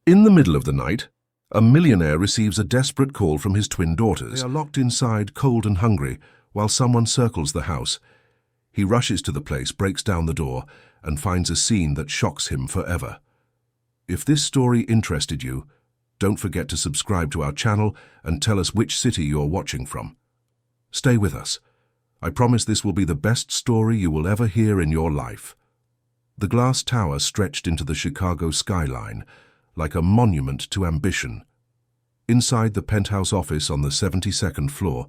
In the middle of the night, a millionaire receives a desperate call from his twin daughters. They are locked inside, cold and hungry, while someone circles the house. He rushes to the place, breaks down the door, and finds a scene that shocks him forever. If this story interested you, don't forget to subscribe to our channel and tell us which city you're watching from. Stay with us. I promise this will be the best story you will ever hear in your life. The glass tower stretched into the Chicago skyline, like a monument to ambition. Inside the penthouse office on the 72nd floor,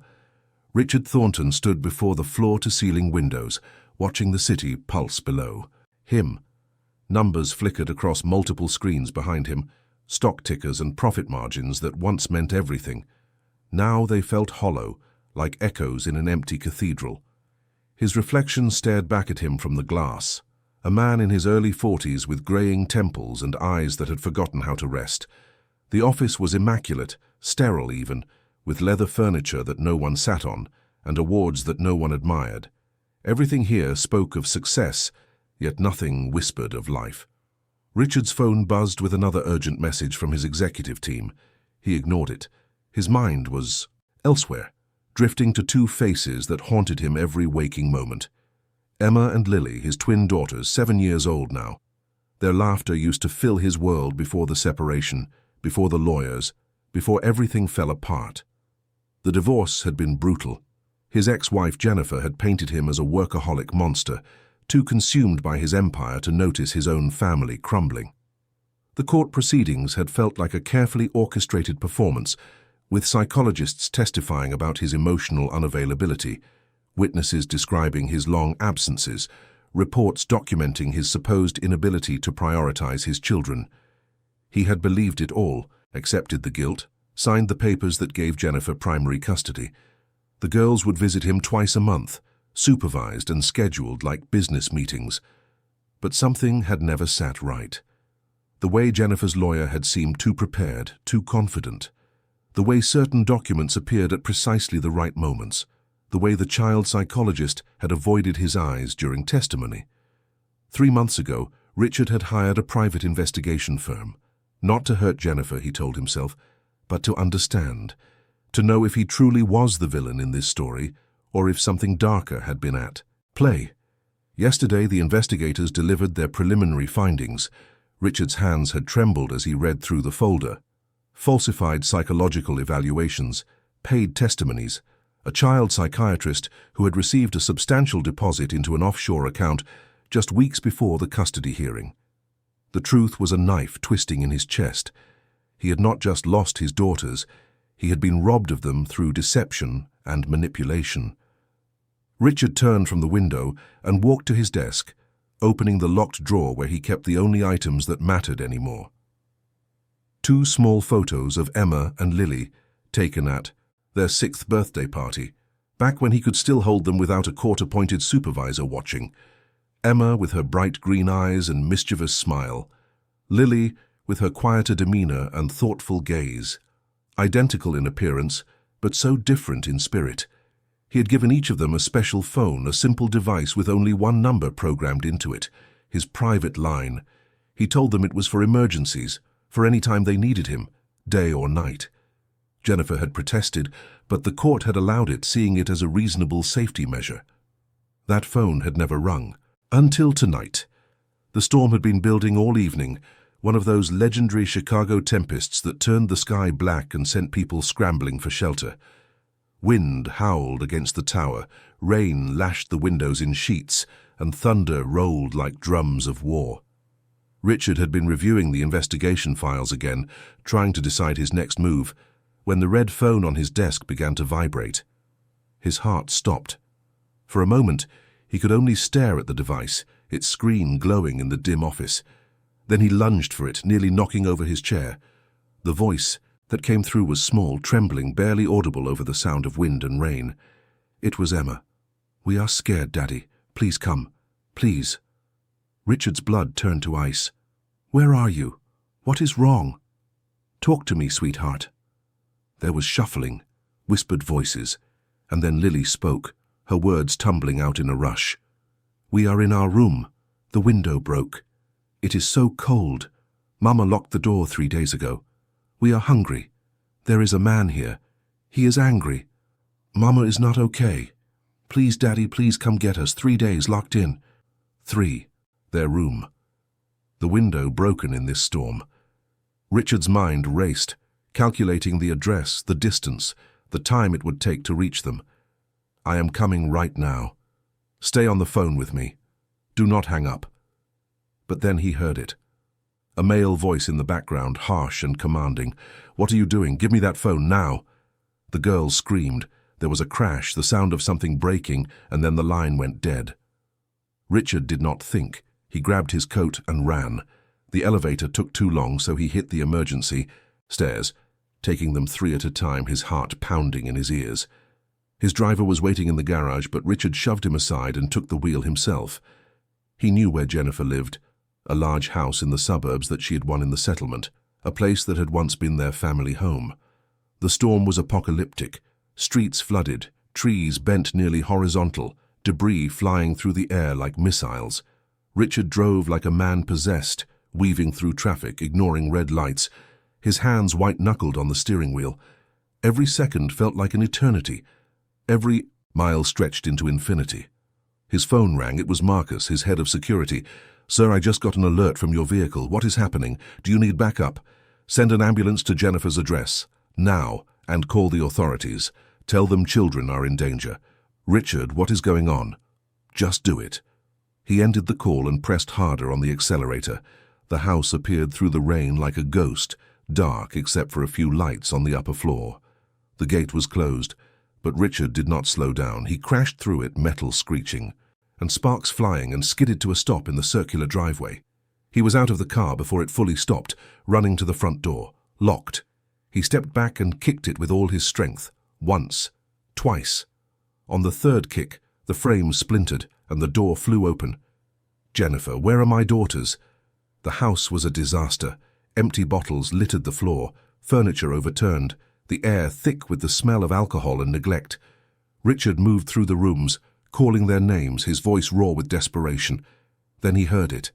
Richard Thornton stood before the floor-to-ceiling windows, watching the city pulse below him. Numbers flickered across multiple screens behind him, stock tickers and profit margins that once meant everything. Now they felt hollow, like echoes in an empty cathedral. His reflection stared back at him from the glass. A man in his early 40s with graying temples and eyes that had forgotten how to rest. The office was immaculate, sterile even, with leather furniture that no one sat on, and awards that no one admired. Everything here spoke of success, yet nothing whispered of life. Richard's phone buzzed with another urgent message from his executive team. He ignored it. His mind was elsewhere, drifting to two faces that haunted him every waking moment. Emma and Lily, his twin daughters, 7 years old now. Their laughter used to fill his world before the separation, before the lawyers, before everything fell apart. The divorce had been brutal. His ex-wife Jennifer had painted him as a workaholic monster, too consumed by his empire to notice his own family crumbling. The court proceedings had felt like a carefully orchestrated performance, with psychologists testifying about his emotional unavailability, witnesses describing his long absences, reports documenting his supposed inability to prioritize his children. He had believed it all, accepted the guilt, signed the papers that gave Jennifer primary custody. The girls would visit him twice a month, supervised and scheduled like business meetings. But something had never sat right. The way Jennifer's lawyer had seemed too prepared, too confident. The way certain documents appeared at precisely the right moments. The way the child psychologist had avoided his eyes during testimony. 3 months ago, Richard had hired a private investigation firm. Not to hurt Jennifer, he told himself, but to understand. To know if he truly was the villain in this story, or if something darker had been at play. Yesterday, the investigators delivered their preliminary findings. Richard's hands had trembled as he read through the folder. Falsified psychological evaluations, paid testimonies, a child psychiatrist who had received a substantial deposit into an offshore account just weeks before the custody hearing. The truth was a knife twisting in his chest. He had not just lost his daughters, he had been robbed of them through deception and manipulation. Richard turned from the window and walked to his desk, opening the locked drawer where he kept the only items that mattered anymore. 2 small photos of Emma and Lily, taken at their 6th birthday party, back when he could still hold them without a court-appointed supervisor watching. Emma with her bright green eyes and mischievous smile. Lily with her quieter demeanor and thoughtful gaze. Identical in appearance, but so different in spirit. He had given each of them a special phone, a simple device with only one number programmed into it, his private line. He told them it was for emergencies, for any time they needed him, day or night. Jennifer had protested, but the court had allowed it, seeing it as a reasonable safety measure. That phone had never rung. Until tonight. The storm had been building all evening, one of those legendary Chicago tempests that turned the sky black and sent people scrambling for shelter. Wind howled against the tower, rain lashed the windows in sheets, and thunder rolled like drums of war. Richard had been reviewing the investigation files again, trying to decide his next move, when the red phone on his desk began to vibrate. His heart stopped. For a moment, he could only stare at the device, its screen glowing in the dim office. Then he lunged for it, nearly knocking over his chair. The voice that came through was small, trembling, barely audible over the sound of wind and rain. It was Emma. "We are scared, Daddy. Please come. Please." Richard's blood turned to ice. "Where are you? What is wrong? Talk to me, sweetheart." There was shuffling, whispered voices, and then Lily spoke, her words tumbling out in a rush. "We are in our room. The window broke. It is so cold. Mama locked the door 3 days ago. We are hungry. There is a man here. He is angry. Mama is not okay. Please, Daddy, please come get us. 3 days locked in. 3. Their room. The window broken in this storm. Richard's mind raced, calculating the address, the distance, the time it would take to reach them. I am coming right now. Stay on the phone with me. Do not hang up. But then he heard it. A male voice in the background, harsh and commanding. What are you doing? Give me that phone now. The girl screamed. There was a crash, the sound of something breaking, and then the line went dead. Richard did not think. He grabbed his coat and ran. The elevator took too long, so he hit the emergency stairs, taking them 3 at a time, his heart pounding in his ears. His driver was waiting in the garage, but Richard shoved him aside and took the wheel himself. He knew where Jennifer lived, a large house in the suburbs that she had won in the settlement, a place that had once been their family home. The storm was apocalyptic, streets flooded, trees bent nearly horizontal, debris flying through the air like missiles. Richard drove like a man possessed, weaving through traffic, ignoring red lights, his hands white-knuckled on the steering wheel. Every second felt like an eternity. Every mile stretched into infinity. His phone rang. It was Marcus, his head of security. "Sir, I just got an alert from your vehicle. What is happening? Do you need backup? Send an ambulance to Jennifer's address. Now, and call the authorities. Tell them children are in danger." "Richard, what is going on?" "Just do it." He ended the call and pressed harder on the accelerator. The house appeared through the rain like a ghost, dark except for a few lights on the upper floor. The gate was closed, but Richard did not slow down. He crashed through it, metal screeching, and sparks flying, and skidded to a stop in the circular driveway. He was out of the car before it fully stopped, running to the front door. Locked. He stepped back and kicked it with all his strength. Once. Twice. On the third kick, the frame splintered and the door flew open. "Jennifer, where are my daughters?" The house was a disaster. Empty bottles littered the floor, furniture overturned, the air thick with the smell of alcohol and neglect. Richard moved through the rooms, calling their names, his voice raw with desperation. Then he heard it.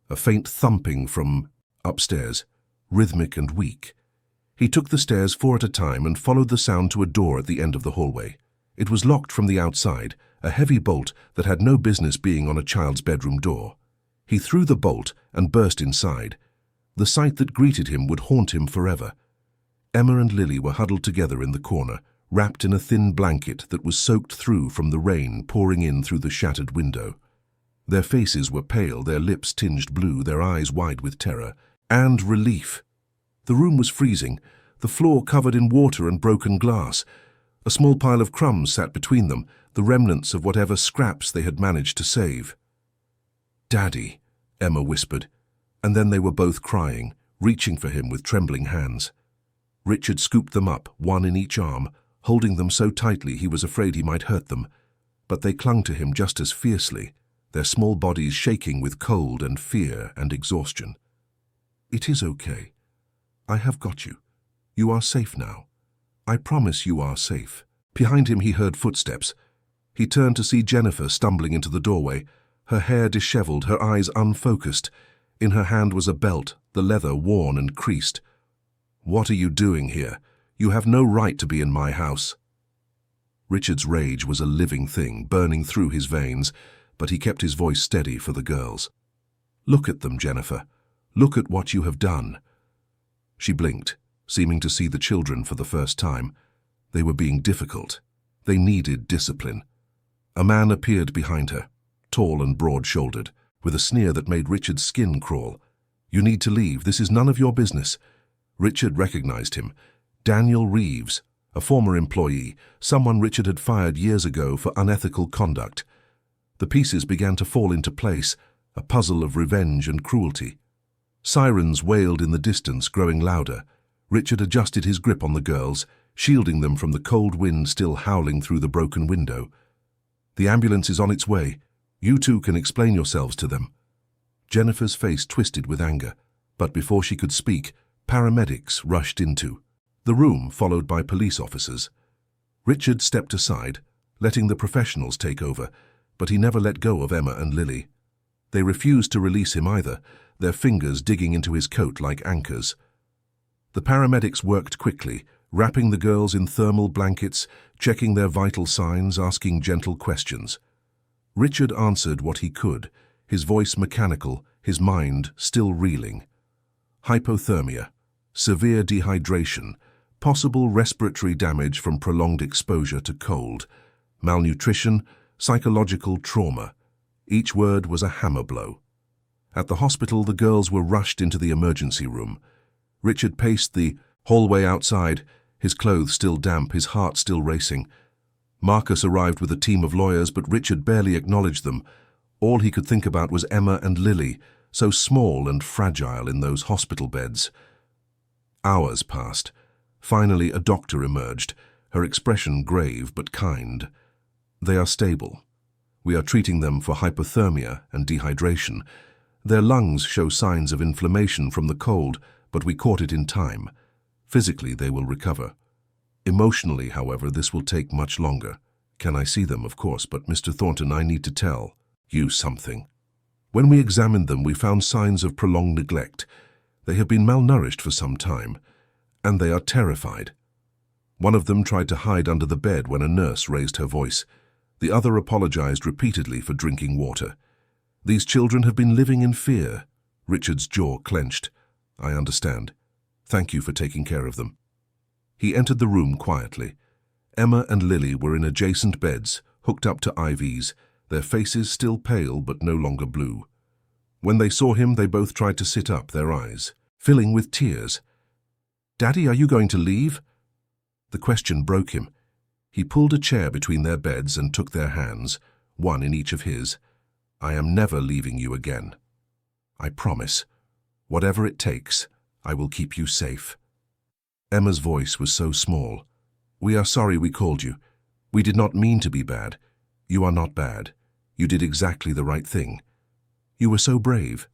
A faint thumping from upstairs, rhythmic and weak. He took the stairs 4 at a time and followed the sound to a door at the end of the hallway. It was locked from the outside, a heavy bolt that had no business being on a child's bedroom door. He threw the bolt and burst inside. The sight that greeted him would haunt him forever. Emma and Lily were huddled together in the corner, wrapped in a thin blanket that was soaked through from the rain pouring in through the shattered window. Their faces were pale, their lips tinged blue, their eyes wide with terror and relief. The room was freezing, the floor covered in water and broken glass. A small pile of crumbs sat between them, the remnants of whatever scraps they had managed to save. "Daddy," Emma whispered, and then they were both crying, reaching for him with trembling hands. Richard scooped them up, one in each arm, holding them so tightly he was afraid he might hurt them. But they clung to him just as fiercely, their small bodies shaking with cold and fear and exhaustion. "It is okay. I have got you. You are safe now. I promise you are safe." Behind him he heard footsteps. He turned to see Jennifer stumbling into the doorway, her hair disheveled, her eyes unfocused. In her hand was a belt, the leather worn and creased. "What are you doing here? You have no right to be in my house." Richard's rage was a living thing, burning through his veins, but he kept his voice steady for the girls. "Look at them, Jennifer. Look at what you have done." She blinked, seeming to see the children for the first time. They were being difficult. They needed discipline. A man appeared behind her, tall and broad-shouldered, with a sneer that made Richard's skin crawl. "You need to leave. This is none of your business." Richard recognized him. Daniel Reeves, a former employee, someone Richard had fired years ago for unethical conduct. The pieces began to fall into place, a puzzle of revenge and cruelty. Sirens wailed in the distance, growing louder. Richard adjusted his grip on the girls, shielding them from the cold wind still howling through the broken window. "The ambulance is on its way. You two can explain yourselves to them." Jennifer's face twisted with anger, but before she could speak, paramedics rushed into the room, followed by police officers. Richard stepped aside, letting the professionals take over, but he never let go of Emma and Lily. They refused to release him either. their fingers digging into his coat like anchors. The paramedics worked quickly, wrapping the girls in thermal blankets, checking their vital signs, asking gentle questions. Richard answered what he could, his voice mechanical, his mind still reeling. Hypothermia, severe dehydration, possible respiratory damage from prolonged exposure to cold, malnutrition, psychological trauma. Each word was a hammer blow. At the hospital, the girls were rushed into the emergency room. Richard paced the hallway outside, his clothes still damp, his heart still racing. Marcus arrived with a team of lawyers, but Richard barely acknowledged them. All he could think about was Emma and Lily, so small and fragile in those hospital beds. Hours passed. Finally, a doctor emerged, her expression grave but kind. "They are stable. We are treating them for hypothermia and dehydration. Their lungs show signs of inflammation from the cold, but we caught it in time. Physically, they will recover. Emotionally, however, this will take much longer. Can I see them, of course, but Mr. Thornton, I need to tell you something. When we examined them, we found signs of prolonged neglect. They have been malnourished for some time, and they are terrified. One of them tried to hide under the bed when a nurse raised her voice. The other apologized repeatedly for drinking water. These children have been living in fear." Richard's jaw clenched. "I understand. Thank you for taking care of them." He entered the room quietly. Emma and Lily were in adjacent beds, hooked up to IVs, their faces still pale but no longer blue. When they saw him, they both tried to sit up, their eyes filling with tears. "Daddy, are you going to leave?" The question broke him. He pulled a chair between their beds and took their hands, one in each of his. "I am never leaving you again. I promise. Whatever it takes, I will keep you safe." Emma's voice was so small. "We are sorry we called you. We did not mean to be bad. You are not bad. You did exactly the right thing. You were so brave."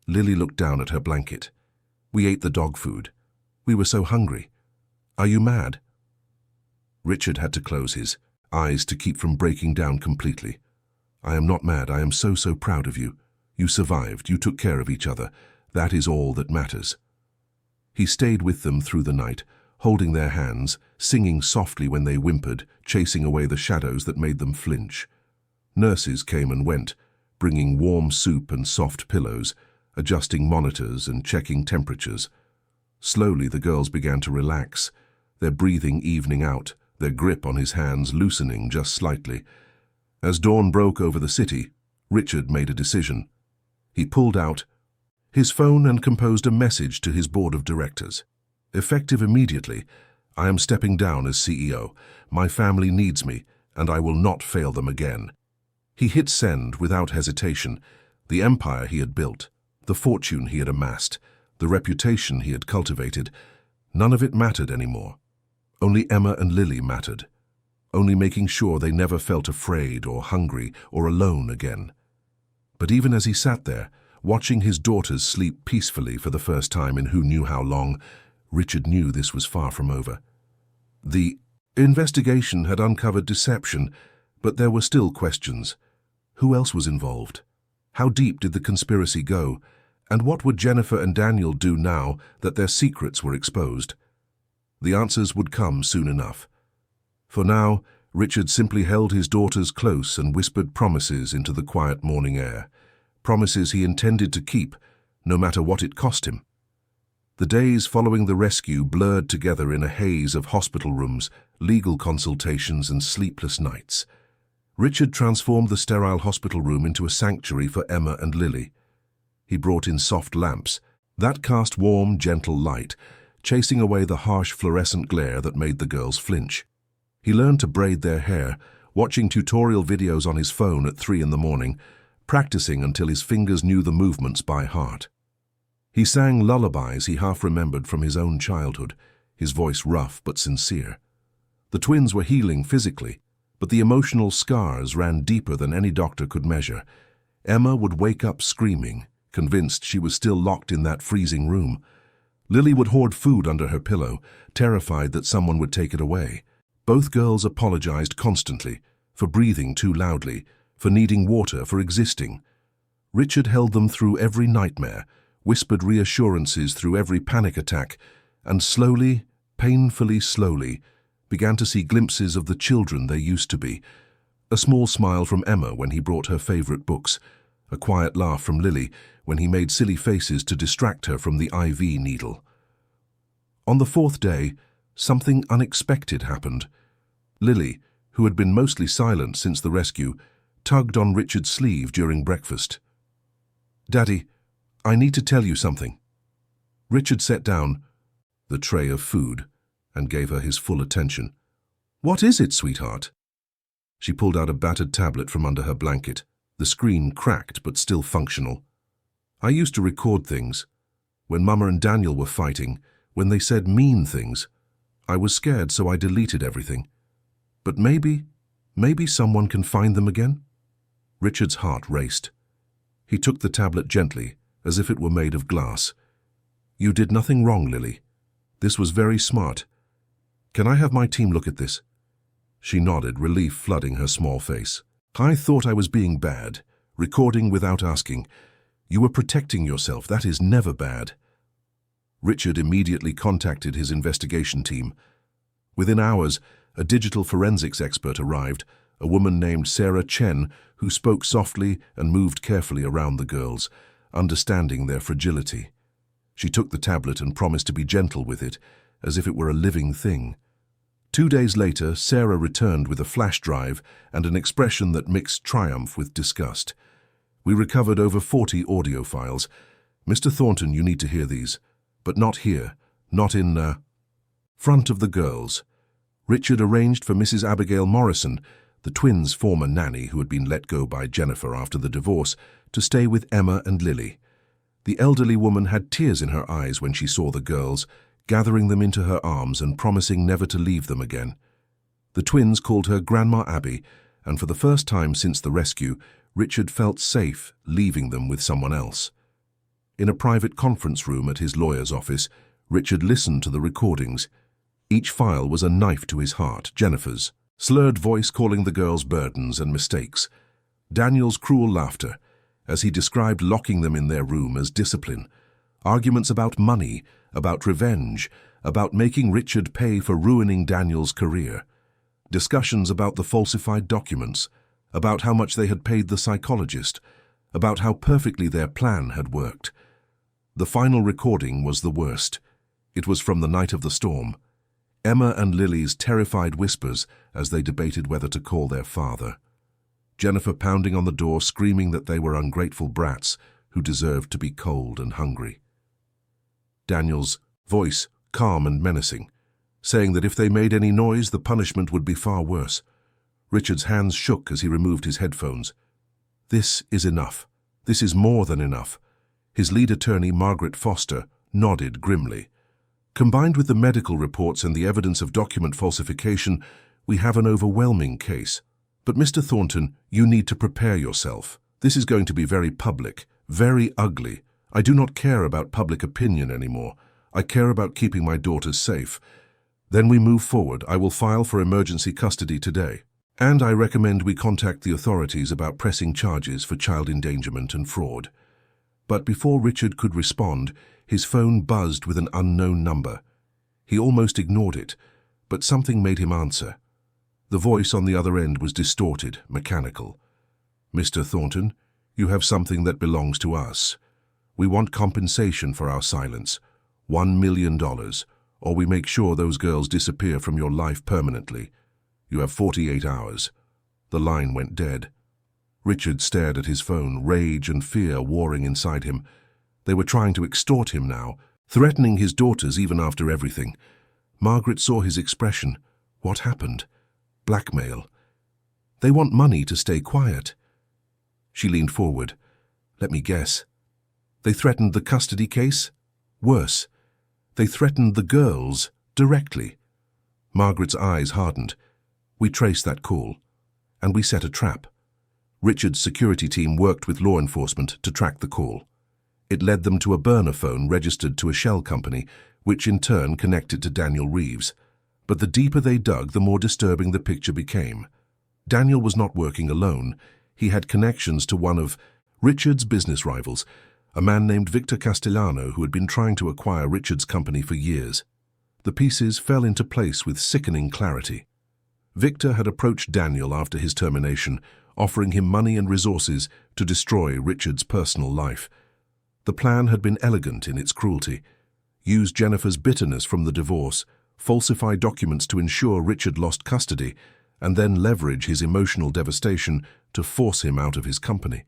Lily looked down at her blanket. "We ate the dog food. We were so hungry. Are you mad?" Richard had to close his eyes to keep from breaking down completely. "I am not mad. I am so proud of you. You survived. You took care of each other. That is all that matters." He stayed with them through the night, holding their hands, singing softly when they whimpered, chasing away the shadows that made them flinch. Nurses came and went, bringing warm soup and soft pillows, adjusting monitors and checking temperatures. Slowly the girls began to relax, their breathing evening out, their grip on his hands loosening just slightly. As dawn broke over the city, Richard made a decision. He pulled out his phone and composed a message to his board of directors. Effective immediately, "I am stepping down as CEO. My family needs me, and I will not fail them again." He hit send without hesitation. The empire he had built, the fortune he had amassed, the reputation he had cultivated, none of it mattered anymore. Only Emma and Lily mattered. Only making sure they never felt afraid or hungry or alone again. But even as he sat there, watching his daughters sleep peacefully for the first time in who knew how long, Richard knew this was far from over. The investigation had uncovered deception, but there were still questions. Who else was involved? How deep did the conspiracy go? And what would Jennifer and Daniel do now that their secrets were exposed? The answers would come soon enough. For now, Richard simply held his daughters close and whispered promises into the quiet morning air. Promises he intended to keep, no matter what it cost him. The days following the rescue blurred together in a haze of hospital rooms, legal consultations, and sleepless nights. Richard transformed the sterile hospital room into a sanctuary for Emma and Lily. He brought in soft lamps that cast warm, gentle light, chasing away the harsh fluorescent glare that made the girls flinch. He learned to braid their hair, watching tutorial videos on his phone at 3 in the morning, practicing until his fingers knew the movements by heart. He sang lullabies he half remembered from his own childhood, his voice rough but sincere. The twins were healing physically, but the emotional scars ran deeper than any doctor could measure. Emma would wake up screaming, convinced she was still locked in that freezing room. Lily would hoard food under her pillow, terrified that someone would take it away. Both girls apologized constantly, for breathing too loudly, for needing water, for existing. Richard held them through every nightmare, whispered reassurances through every panic attack, and slowly, painfully slowly, began to see glimpses of the children they used to be. A small smile from Emma when he brought her favorite books, a quiet laugh from Lily when he made silly faces to distract her from the IV needle. On the fourth day, something unexpected happened. Lily, who had been mostly silent since the rescue, tugged on Richard's sleeve during breakfast. "Daddy, I need to tell you something." Richard set down the tray of food and gave her his full attention. "What is it, sweetheart?" She pulled out a battered tablet from under her blanket, the screen cracked but still functional. "I used to record things. When Mama and Daniel were fighting, when they said mean things, I was scared, so I deleted everything. But maybe someone can find them again?" Richard's heart raced. He took the tablet gently, as if it were made of glass. "You did nothing wrong, Lily. This was very smart. Can I have my team look at this?" She nodded, relief flooding her small face. "I thought I was being bad, recording without asking. You were protecting yourself. That is never bad." Richard immediately contacted his investigation team. Within hours, a digital forensics expert arrived, a woman named Sarah Chen, who spoke softly and moved carefully around the girls, understanding their fragility. She took the tablet and promised to be gentle with it, as if it were a living thing. 2 days later, Sarah returned with a flash drive and an expression that mixed triumph with disgust. "We recovered over 40 audio files. Mr. Thornton, you need to hear these. But not here, not in front of the girls." Richard arranged for Mrs. Abigail Morrison, the twins' former nanny who had been let go by Jennifer after the divorce, to stay with Emma and Lily. The elderly woman had tears in her eyes when she saw the girls, gathering them into her arms and promising never to leave them again. The twins called her Grandma Abby, and for the first time since the rescue, Richard felt safe leaving them with someone else. In a private conference room at his lawyer's office, Richard listened to the recordings. Each file was a knife to his heart. Jennifer's slurred voice calling the girls burdens and mistakes. Daniel's cruel laughter, as he described locking them in their room as discipline. Arguments about money, about revenge, about making Richard pay for ruining Daniel's career. Discussions about the falsified documents, about how much they had paid the psychologist, about how perfectly their plan had worked. The final recording was the worst. It was from the night of the storm. Emma and Lily's terrified whispers as they debated whether to call their father. Jennifer pounding on the door, screaming that they were ungrateful brats who deserved to be cold and hungry. Daniel's voice calm and menacing, saying that if they made any noise, the punishment would be far worse. Richard's hands shook as he removed his headphones. This is enough. This is more than enough. His lead attorney, Margaret Foster, nodded grimly. Combined with the medical reports and the evidence of document falsification, we have an overwhelming case. But Mr. Thornton, you need to prepare yourself. This is going to be very public, very ugly. I do not care about public opinion anymore. I care about keeping my daughters safe. Then we move forward. I will file for emergency custody today. And I recommend we contact the authorities about pressing charges for child endangerment and fraud. But before Richard could respond, his phone buzzed with an unknown number. He almost ignored it, but something made him answer. The voice on the other end was distorted, mechanical. "Mr. Thornton, you have something that belongs to us. We want compensation for our silence. $1 million, or we make sure those girls disappear from your life permanently. You have 48 hours. The line went dead. Richard stared at his phone, rage and fear warring inside him. They were trying to extort him now, threatening his daughters even after everything. Margaret saw his expression. What happened? Blackmail. They want money to stay quiet. She leaned forward. Let me guess. They threatened the custody case? Worse. They threatened the girls directly. Margaret's eyes hardened. We traced that call, and we set a trap. Richard's security team worked with law enforcement to track the call. It led them to a burner phone registered to a shell company, which in turn connected to Daniel Reeves. But the deeper they dug, the more disturbing the picture became. Daniel was not working alone. He had connections to one of Richard's business rivals, a man named Victor Castellano who had been trying to acquire Richard's company for years. The pieces fell into place with sickening clarity. Victor had approached Daniel after his termination, offering him money and resources to destroy Richard's personal life. The plan had been elegant in its cruelty. Use Jennifer's bitterness from the divorce, falsify documents to ensure Richard lost custody, and then leverage his emotional devastation to force him out of his company.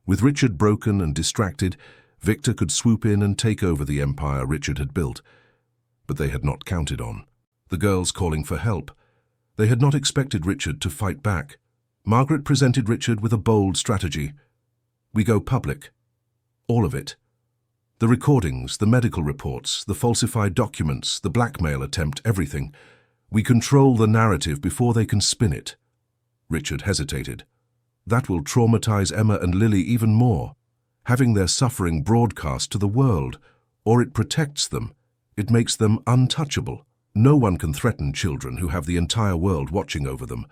With Richard broken and distracted, Victor could swoop in and take over the empire Richard had built. But they had not counted on the girls calling for help. They had not expected Richard to fight back. Margaret presented Richard with a bold strategy. We go public. All of it. The recordings, the medical reports, the falsified documents, the blackmail attempt, everything. We control the narrative before they can spin it. Richard hesitated. That will traumatize Emma and Lily even more, having their suffering broadcast to the world, or it protects them. It makes them untouchable. No one can threaten children who have the entire world watching over them.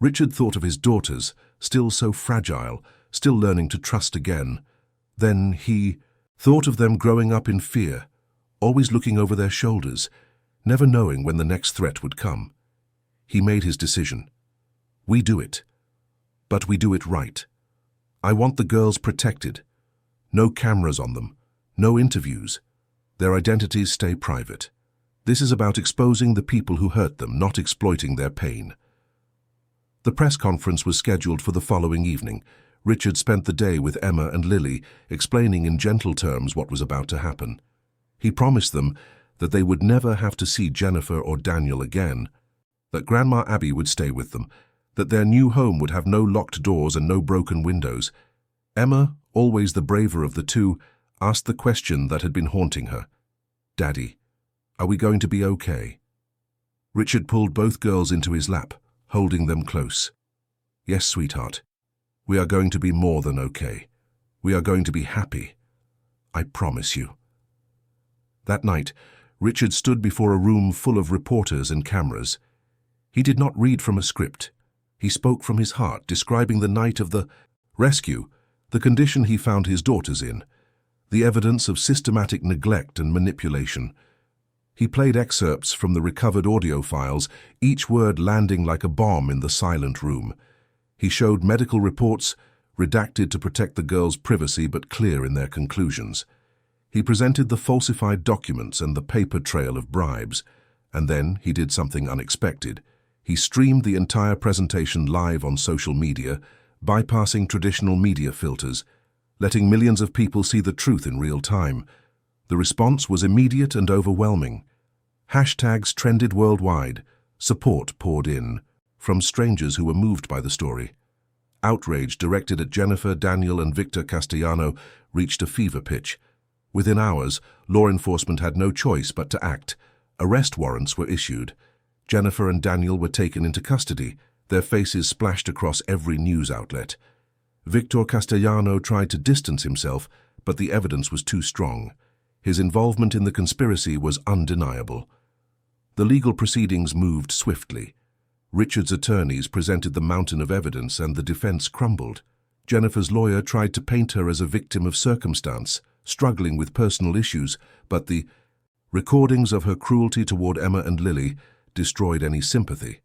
Richard thought of his daughters, still so fragile, still learning to trust again. Then he thought of them growing up in fear, always looking over their shoulders, never knowing when the next threat would come. He made his decision. We do it. But we do it right. I want the girls protected. No cameras on them, no interviews. Their identities stay private. This is about exposing the people who hurt them, not exploiting their pain. The press conference was scheduled for the following evening. Richard spent the day with Emma and Lily, explaining in gentle terms what was about to happen. He promised them that they would never have to see Jennifer or Daniel again, that Grandma Abby would stay with them, that their new home would have no locked doors and no broken windows. Emma, always the braver of the two, asked the question that had been haunting her. Daddy, are we going to be okay? Richard pulled both girls into his lap, holding them close. Yes, sweetheart. We are going to be more than okay. We are going to be happy. I promise you. That night, Richard stood before a room full of reporters and cameras. He did not read from a script. He spoke from his heart, describing the night of the rescue, the condition he found his daughters in, the evidence of systematic neglect and manipulation. He played excerpts from the recovered audio files, each word landing like a bomb in the silent room. He showed medical reports, redacted to protect the girls' privacy but clear in their conclusions. He presented the falsified documents and the paper trail of bribes, and then he did something unexpected. He streamed the entire presentation live on social media, bypassing traditional media filters, letting millions of people see the truth in real time. The response was immediate and overwhelming. Hashtags trended worldwide. Support poured in, from strangers who were moved by the story. Outrage directed at Jennifer, Daniel, and Victor Castellano reached a fever pitch. Within hours, law enforcement had no choice but to act. Arrest warrants were issued. Jennifer and Daniel were taken into custody, their faces splashed across every news outlet. Victor Castellano tried to distance himself, but the evidence was too strong. His involvement in the conspiracy was undeniable. The legal proceedings moved swiftly. Richard's attorneys presented the mountain of evidence and the defense crumbled. Jennifer's lawyer tried to paint her as a victim of circumstance, struggling with personal issues, but the recordings of her cruelty toward Emma and Lily destroyed any sympathy.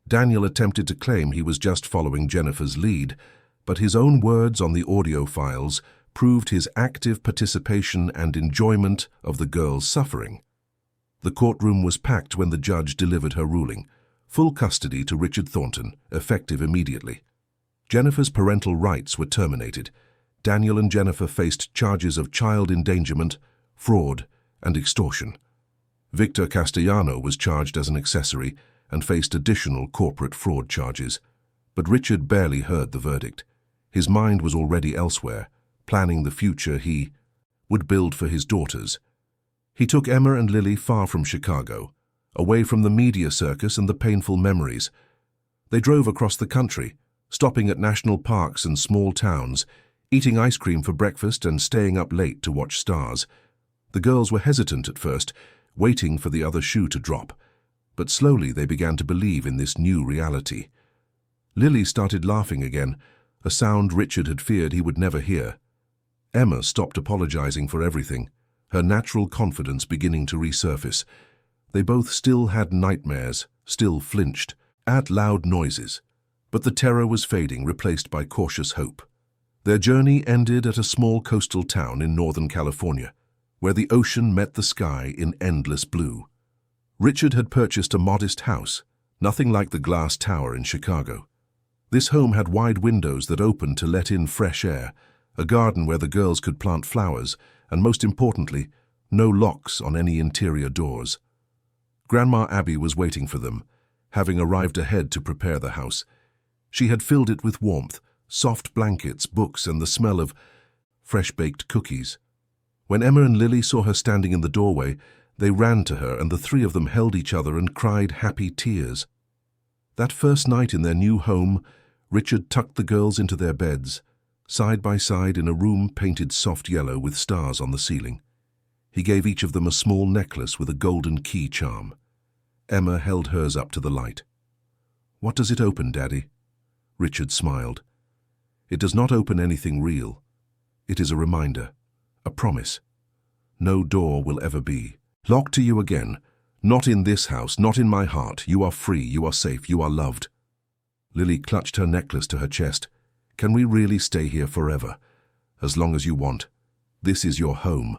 Daniel attempted to claim he was just following Jennifer's lead, but his own words on the audio files proved his active participation and enjoyment of the girl's suffering. The courtroom was packed when the judge delivered her ruling. Full custody to Richard Thornton, effective immediately. Jennifer's parental rights were terminated. Daniel and Jennifer faced charges of child endangerment, fraud, and extortion. Victor Castellano was charged as an accessory and faced additional corporate fraud charges. But Richard barely heard the verdict. His mind was already elsewhere, planning the future he would build for his daughters. He took Emma and Lily far from Chicago, away from the media circus and the painful memories. They drove across the country, stopping at national parks and small towns, eating ice cream for breakfast and staying up late to watch stars. The girls were hesitant at first, waiting for the other shoe to drop, but slowly they began to believe in this new reality. Lily started laughing again, a sound Richard had feared he would never hear. Emma stopped apologizing for everything, her natural confidence beginning to resurface. They both still had nightmares, still flinched, at loud noises, but the terror was fading, replaced by cautious hope. Their journey ended at a small coastal town in Northern California, where the ocean met the sky in endless blue. Richard had purchased a modest house, nothing like the glass tower in Chicago. This home had wide windows that opened to let in fresh air, a garden where the girls could plant flowers, and most importantly, no locks on any interior doors. Grandma Abby was waiting for them, having arrived ahead to prepare the house. She had filled it with warmth, soft blankets, books, and the smell of fresh-baked cookies. When Emma and Lily saw her standing in the doorway, they ran to her, and the three of them held each other and cried happy tears. That first night in their new home, Richard tucked the girls into their beds, side by side in a room painted soft yellow with stars on the ceiling. He gave each of them a small necklace with a golden key charm. Emma held hers up to the light. "What does it open, Daddy?" Richard smiled. "It does not open anything real. It is a reminder, a promise. No door will ever be locked to you again. Not in this house, not in my heart. You are free, you are safe, you are loved." Lily clutched her necklace to her chest. "Can we really stay here forever? As long as you want. This is your home.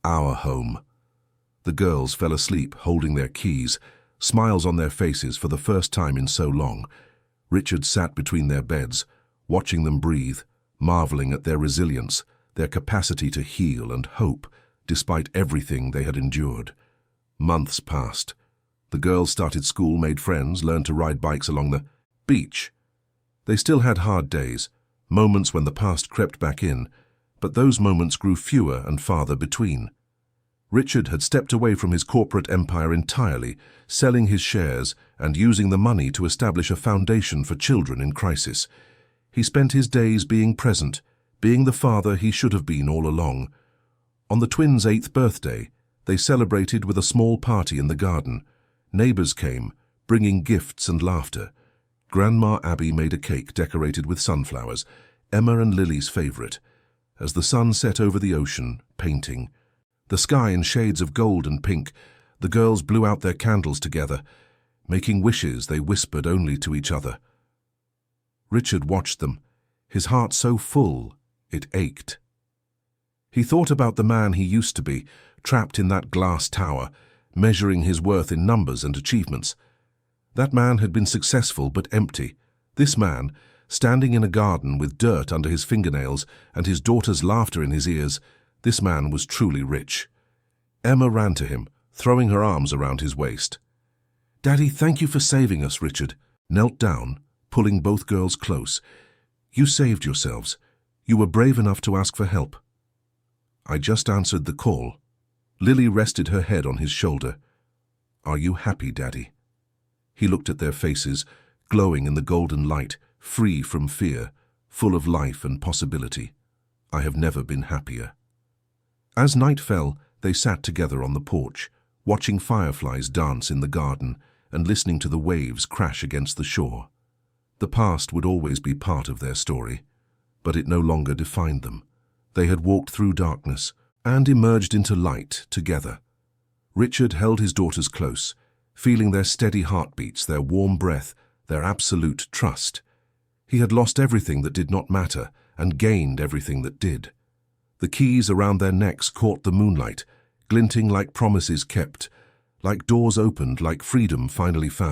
Our home." The girls fell asleep, holding their keys, smiles on their faces for the first time in so long. Richard sat between their beds, watching them breathe, marveling at their resilience, their capacity to heal and hope, despite everything they had endured. Months passed. The girls started school, made friends, learned to ride bikes along the beach. They still had hard days, moments when the past crept back in, but those moments grew fewer and farther between. Richard had stepped away from his corporate empire entirely, selling his shares and using the money to establish a foundation for children in crisis. He spent his days being present, being the father he should have been all along. On the twins' 8th birthday, they celebrated with a small party in the garden. Neighbors came, bringing gifts and laughter. Grandma Abby made a cake decorated with sunflowers, Emma and Lily's favorite. As the sun set over the ocean, painting the sky in shades of gold and pink, the girls blew out their candles together. Making wishes they whispered only to each other. Richard watched them, his heart so full it ached. He thought about the man he used to be, trapped in that glass tower, measuring his worth in numbers and achievements. That man had been successful but empty. This man, standing in a garden with dirt under his fingernails and his daughter's laughter in his ears, this man was truly rich. Emma ran to him, throwing her arms around his waist. "Daddy, thank you for saving us," Richard knelt down, pulling both girls close. "You saved yourselves. You were brave enough to ask for help." "I just answered the call." Lily rested her head on his shoulder. "Are you happy, Daddy?" He looked at their faces, glowing in the golden light, free from fear, full of life and possibility. "I have never been happier." As night fell, they sat together on the porch, watching fireflies dance in the garden and listening to the waves crash against the shore. The past would always be part of their story, but it no longer defined them. They had walked through darkness and emerged into light together. Richard held his daughters close, feeling their steady heartbeats, their warm breath, their absolute trust. He had lost everything that did not matter and gained everything that did. The keys around their necks caught the moonlight, glinting like promises kept, like doors opened, like freedom finally found.